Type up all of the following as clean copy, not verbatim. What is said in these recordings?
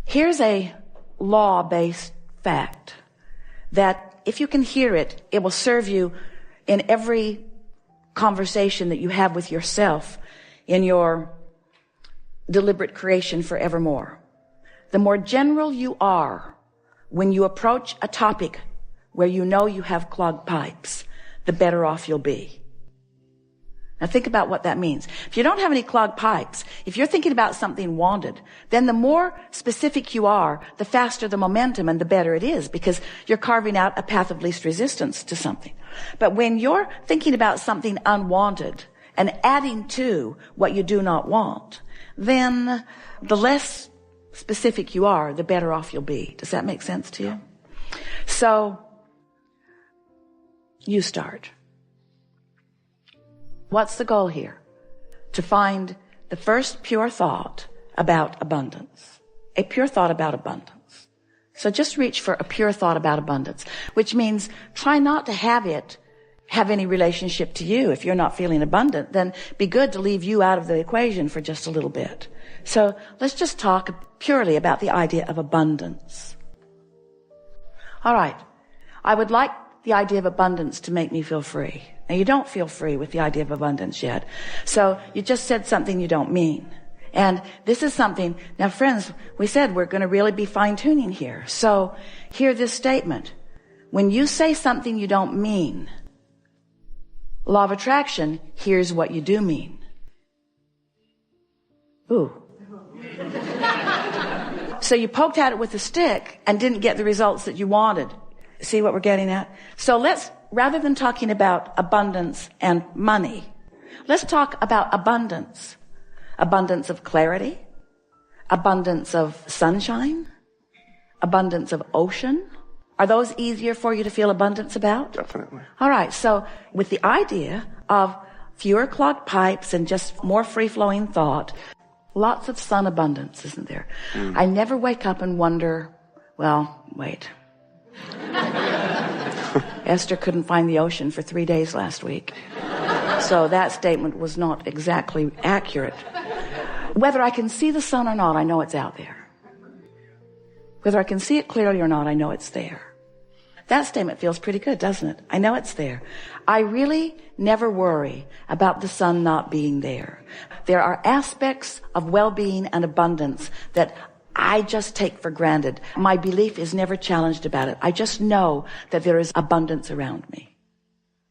Here's a law-based fact that if you can hear it, it will serve you in every conversation that you have with yourself in your deliberate creation forevermore. The more general you are when you approach a topic where you know you have clogged pipes, the better off you'll be. Now think about what that means. If you don't have any clogged pipes, if you're thinking about something wanted, then the more specific you are, the faster the momentum and the better it is, because you're carving out a path of least resistance to something. But when you're thinking about something unwanted and adding to what you do not want, then the less specific you are, the better off you'll be. Does that make sense to you? So, you start. What's the goal here? To find the first pure thought about abundance. A pure thought about abundance. So just reach for a pure thought about abundance, which means try not to have it have any relationship to you. If you're not feeling abundant, then be good to leave you out of the equation for just a little bit. So let's just talk purely about the idea of abundance. All right. I would like the idea of abundance to make me feel free. Now, you don't feel free with the idea of abundance yet. So you just said something you don't mean. And this is something, now friends, we said we're going to really be fine-tuning here. So hear this statement. When you say something you don't mean, law of attraction, here's what you do mean. Ooh. So you poked at it with a stick and didn't get the results that you wanted. See what we're getting at? So let's, rather than talking about abundance and money, let's talk about abundance. Abundance of clarity, abundance of sunshine, abundance of ocean. Are those easier for you to feel abundance about? Definitely. All right. So with the idea of fewer clogged pipes and just more free-flowing thought, lots of sun abundance, isn't there? I never wake up and wonder, well, wait. Esther couldn't find the ocean for 3 days last week. So that statement was not exactly accurate. Whether I can see the sun or not, I know it's out there. Whether I can see it clearly or not, I know it's there. That statement feels pretty good, doesn't it? I know it's there. I really never worry about the sun not being there. There are aspects of well-being and abundance that I just take for granted. My belief is never challenged about it. I just know that there is abundance around me.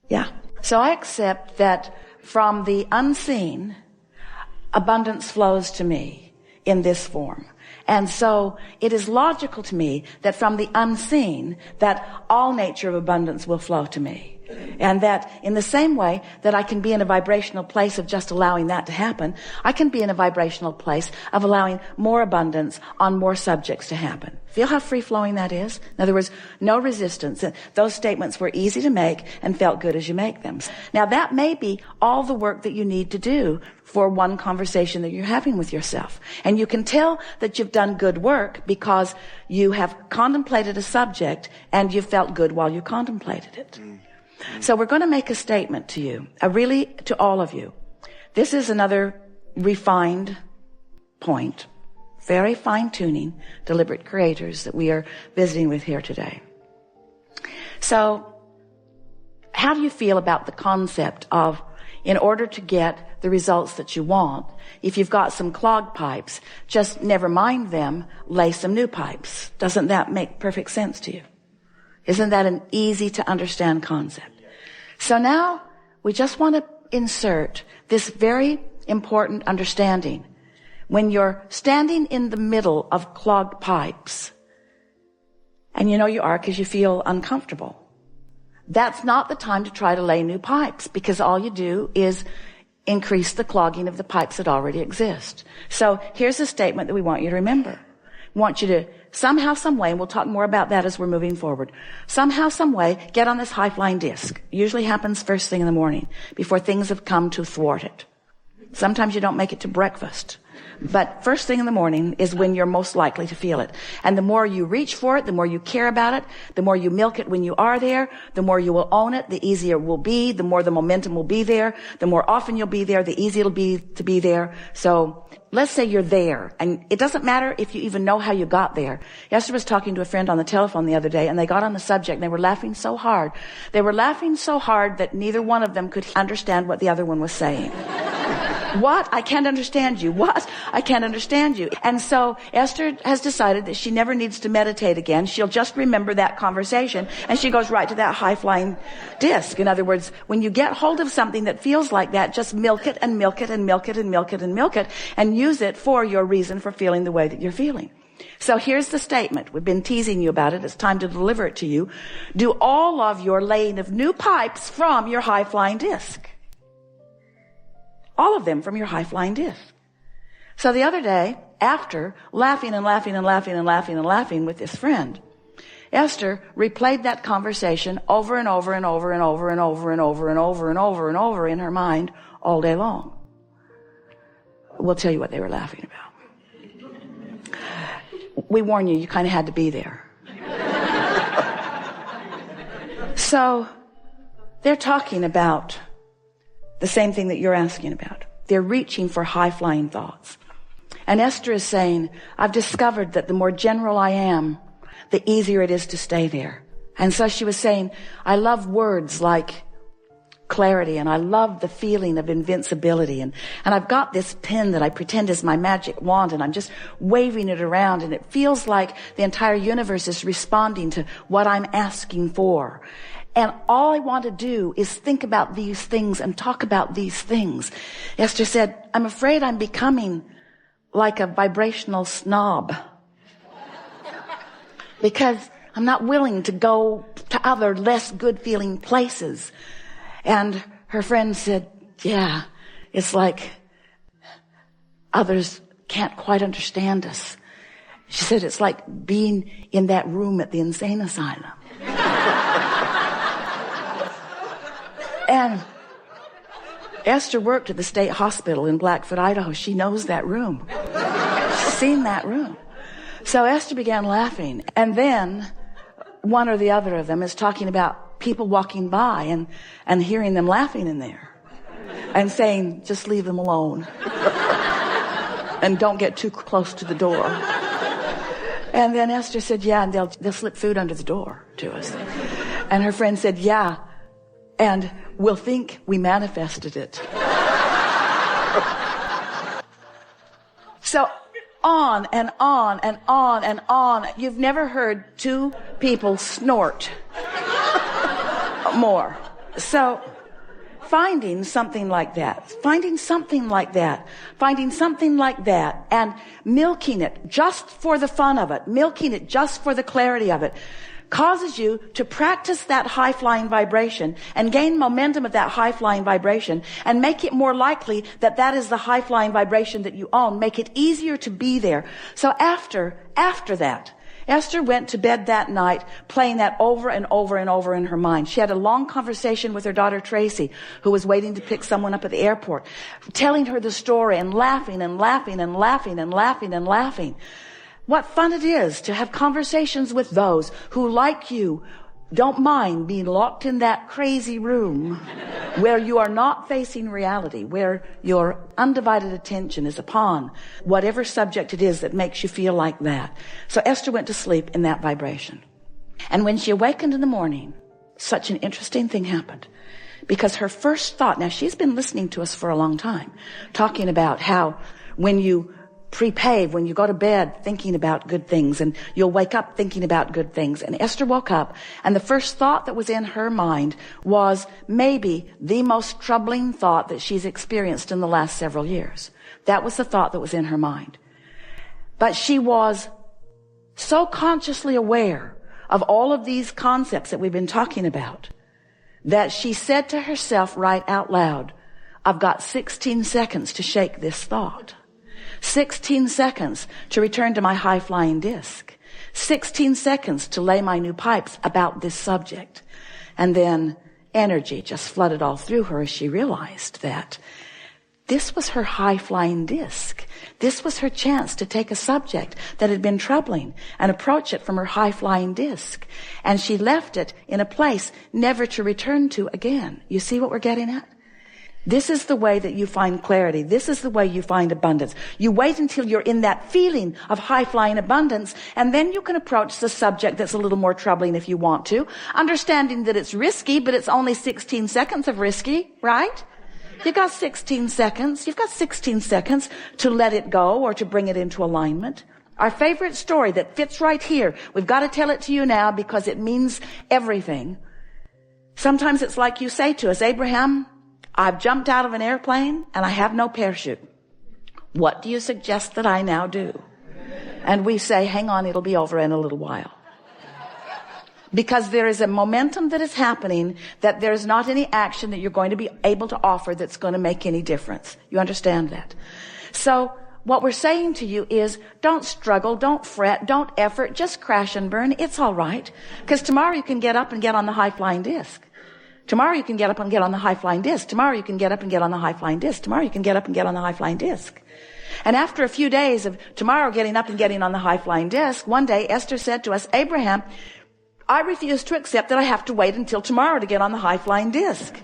Yeah. So I accept that from the unseen, abundance flows to me in this form. And so it is logical to me that from the unseen, that all nature of abundance will flow to me. And that in the same way that I can be in a vibrational place of just allowing that to happen, I can be in a vibrational place of allowing more abundance on more subjects to happen. Feel how free-flowing that is? In other words, no resistance. Those statements were easy to make and felt good as you make them. Now that may be all the work that you need to do for one conversation that you're having with yourself. And you can tell that you've done good work because you have contemplated a subject and you felt good while you contemplated it. So we're going to make a statement to you, really to all of you. This is another refined point, very fine-tuning, deliberate creators that we are visiting with here today. So how do you feel about the concept of, in order to get the results that you want, if you've got some clogged pipes, just never mind them, lay some new pipes? Doesn't that make perfect sense to you? Isn't that an easy to understand concept? So now we just want to insert this very important understanding. When you're standing in the middle of clogged pipes, and you know you are because you feel uncomfortable, that's not the time to try to lay new pipes, because all you do is increase the clogging of the pipes that already exist. So here's a statement that we want you to remember. We want you to somehow, some way, and we'll talk more about that as we're moving forward, somehow, some way, get on this high-flying disc. Usually happens first thing in the morning, before things have come to thwart it. Sometimes you don't make it to breakfast. But first thing in the morning is when you're most likely to feel it. And the more you reach for it, the more you care about it, the more you milk it when you are there, the more you will own it, the easier it will be, the more the momentum will be there, the more often you'll be there, the easier it'll be to be there. So let's say you're there, and it doesn't matter if you even know how you got there. Esther was talking to a friend on the telephone the other day, and they got on the subject, and they were laughing so hard. They were laughing so hard that neither one of them could understand what the other one was saying. What? I can't understand you. What? I can't understand you. And so Esther has decided that she never needs to meditate again. She'll just remember that conversation, and she goes right to that high-flying disc. In other words, when you get hold of something that feels like that, just milk it and milk it and milk it and milk it and milk it, and use it for your reason for feeling the way that you're feeling. So here's the statement. We've been teasing you about it. It's time to deliver it to you. Do all of your laying of new pipes from your high-flying disc. All of them from your high-flying disc. So the other day, after laughing and laughing and laughing and laughing and laughing with this friend, Esther replayed that conversation over and over and over and over and over and over and over and over and over in her mind all day long. We'll tell you what they were laughing about. We warn you, you kind of had to be there. So they're talking about the same thing that you're asking about. They're reaching for high-flying thoughts. And Esther is saying, I've discovered that the more general I am, the easier it is to stay there. And so she was saying, I love words like clarity, and I love the feeling of invincibility. And I've got this pen that I pretend is my magic wand, and I'm just waving it around, and it feels like the entire universe is responding to what I'm asking for. And all I want to do is think about these things and talk about these things. Esther said, I'm afraid I'm becoming like a vibrational snob. Because I'm not willing to go to other less good feeling places. And her friend said, yeah, it's like others can't quite understand us. She said, it's like being in that room at the insane asylum. And Esther worked at the state hospital in Blackfoot, Idaho. She knows that room. She's seen that room. So Esther began laughing. And then one or the other of them is talking about people walking by and hearing them laughing in there and saying, just leave them alone. And don't get too close to the door. And then Esther said, yeah, and they'll slip food under the door to us. And her friend said, yeah, and we'll think we manifested it. So on and on and on and on. You've never heard two people snort more. So finding something like that, and milking it just for the fun of it, milking it just for the clarity of it, causes you to practice that high-flying vibration and gain momentum of that high-flying vibration and make it more likely that that is the high-flying vibration that you own. Make it easier to be there. So after that, Esther went to bed that night playing that over and over and over in her mind. She had a long conversation with her daughter Tracy, who was waiting to pick someone up at the airport, telling her the story and laughing and laughing and laughing and laughing and laughing. What fun it is to have conversations with those who, like you, don't mind being locked in that crazy room where you are not facing reality, where your undivided attention is upon whatever subject it is that makes you feel like that. So Esther went to sleep in that vibration. And when she awakened in the morning, such an interesting thing happened. Because her first thought, now she's been listening to us for a long time, talking about how when you prepave, when you go to bed thinking about good things, and you'll wake up thinking about good things. And Esther woke up, and the first thought that was in her mind was maybe the most troubling thought that she's experienced in the last several years. That was the thought that was in her mind. But she was so consciously aware of all of these concepts that we've been talking about that she said to herself right out loud, I've got 16 seconds to shake this thought. 16 seconds to return to my high-flying disc. 16 seconds to lay my new pipes about this subject. And then energy just flooded all through her as she realized that This was her high-flying disc. This was her chance to take a subject that had been troubling and approach it from her high-flying disc. And she left it in a place never to return to again. You see what we're getting at? This is the way that you find clarity. This is the way you find abundance. You wait until you're in that feeling of high-flying abundance, and then you can approach the subject that's a little more troubling if you want to, understanding that it's risky, but it's only 16 seconds of risky, right? You've got 16 seconds. You've got 16 seconds to let it go or to bring it into alignment. Our favorite story that fits right here. We've got to tell it to you now because it means everything. Sometimes it's like you say to us, Abraham, I've jumped out of an airplane and I have no parachute. What do you suggest that I now do? And we say, hang on, it'll be over in a little while. Because there is a momentum that is happening that there is not any action that you're going to be able to offer that's going to make any difference. You understand that? So what we're saying to you is don't struggle, don't fret, don't effort, just crash and burn. It's all right. Because tomorrow you can get up and get on the high-flying disc. Tomorrow you can get up and get on the high-flying disc. Tomorrow you can get up and get on the high-flying disc. Tomorrow you can get up and get on the high-flying disc. And after a few days of tomorrow getting up and getting on the high-flying disc, one day Esther said to us, Abraham, I refuse to accept that I have to wait until tomorrow to get on the high-flying disc.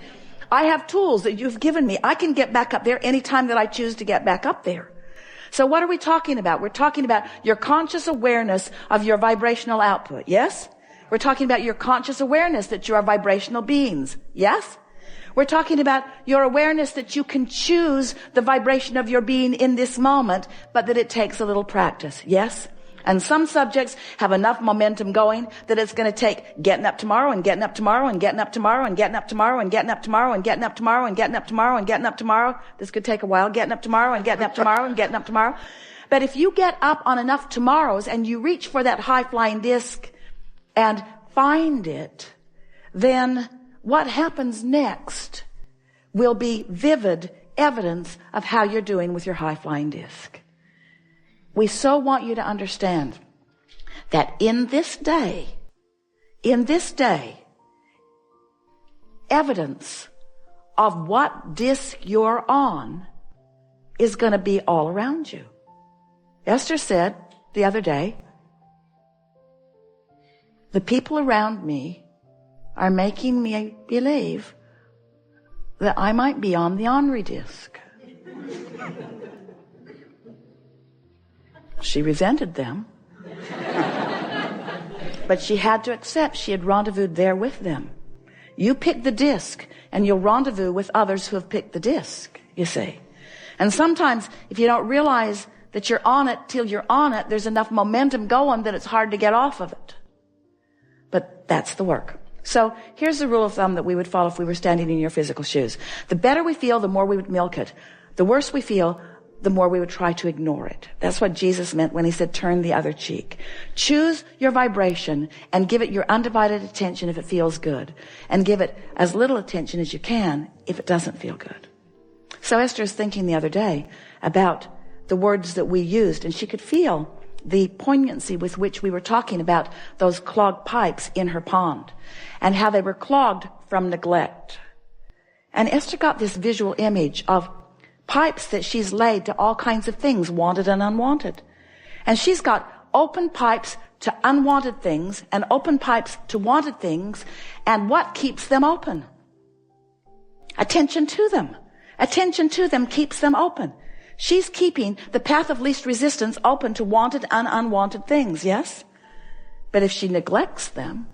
I have tools that you've given me. I can get back up there anytime that I choose to get back up there. So what are we talking about? We're talking about your conscious awareness of your vibrational output. Yes? We're talking about your conscious awareness that you are vibrational beings. Yes? We're talking about your awareness that you can choose the vibration of your being in this moment, but that it takes a little practice. Yes? And some subjects have enough momentum going that it's going to take getting up tomorrow and getting up tomorrow and getting up tomorrow and getting up tomorrow and getting up tomorrow and getting up tomorrow and getting up tomorrow and getting up tomorrow. This could take a while. Getting up tomorrow and getting up tomorrow and getting up tomorrow. But if you get up on enough tomorrows and you reach for that high-flying disc and find it, then what happens next will be vivid evidence of how you're doing with your high-flying disc. We so want you to understand that in this day, evidence of what disc you're on is going to be all around you. Esther said the other day, the people around me are making me believe that I might be on the ornery disc. She resented them, but she had to accept she had rendezvoused there with them. You pick the disc, and you'll rendezvous with others who have picked the disc, you see. And sometimes, if you don't realize that you're on it till you're on it, there's enough momentum going that it's hard to get off of it. But that's the work. So here's the rule of thumb that we would follow if we were standing in your physical shoes. The better we feel, the more we would milk it. The worse we feel, the more we would try to ignore it. That's what Jesus meant when he said, turn the other cheek. Choose your vibration and give it your undivided attention if it feels good. And give it as little attention as you can if it doesn't feel good. So Esther was thinking the other day about the words that we used, and she could feel the poignancy with which we were talking about those clogged pipes in her pond and how they were clogged from neglect. And Esther got this visual image of pipes that she's laid to all kinds of things, wanted and unwanted. And she's got open pipes to unwanted things and open pipes to wanted things. And what keeps them open? Attention to them. Attention to them keeps them open. She's keeping the path of least resistance open to wanted and unwanted things, yes? But if she neglects them,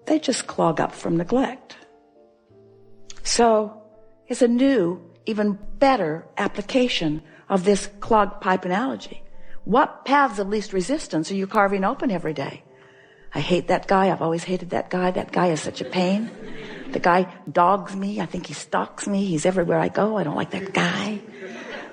they just clog up from neglect. So it's a new, even better application of this clogged pipe analogy. What paths of least resistance are you carving open every day? I hate that guy. I've always hated that guy. That guy is such a pain. The guy dogs me. I think he stalks me. He's everywhere I go. I don't like that guy.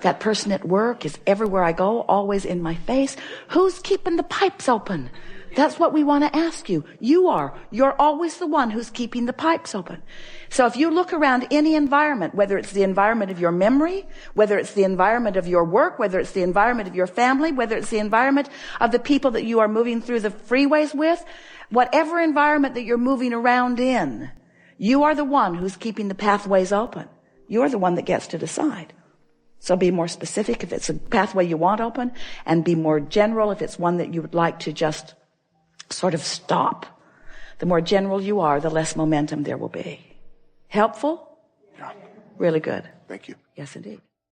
That person at work is everywhere I go, always in my face. Who's keeping the pipes open? That's what we want to ask you. You are. You're always the one who's keeping the pipes open. So if you look around any environment, whether it's the environment of your memory, whether it's the environment of your work, whether it's the environment of your family, whether it's the environment of the people that you are moving through the freeways with, whatever environment that you're moving around in, you are the one who's keeping the pathways open. You're the one that gets to decide. So be more specific if it's a pathway you want open, and be more general if it's one that you would like to just sort of stop. The more general you are, the less momentum there will be. Helpful? Yeah. Really good. Thank you. Yes, indeed.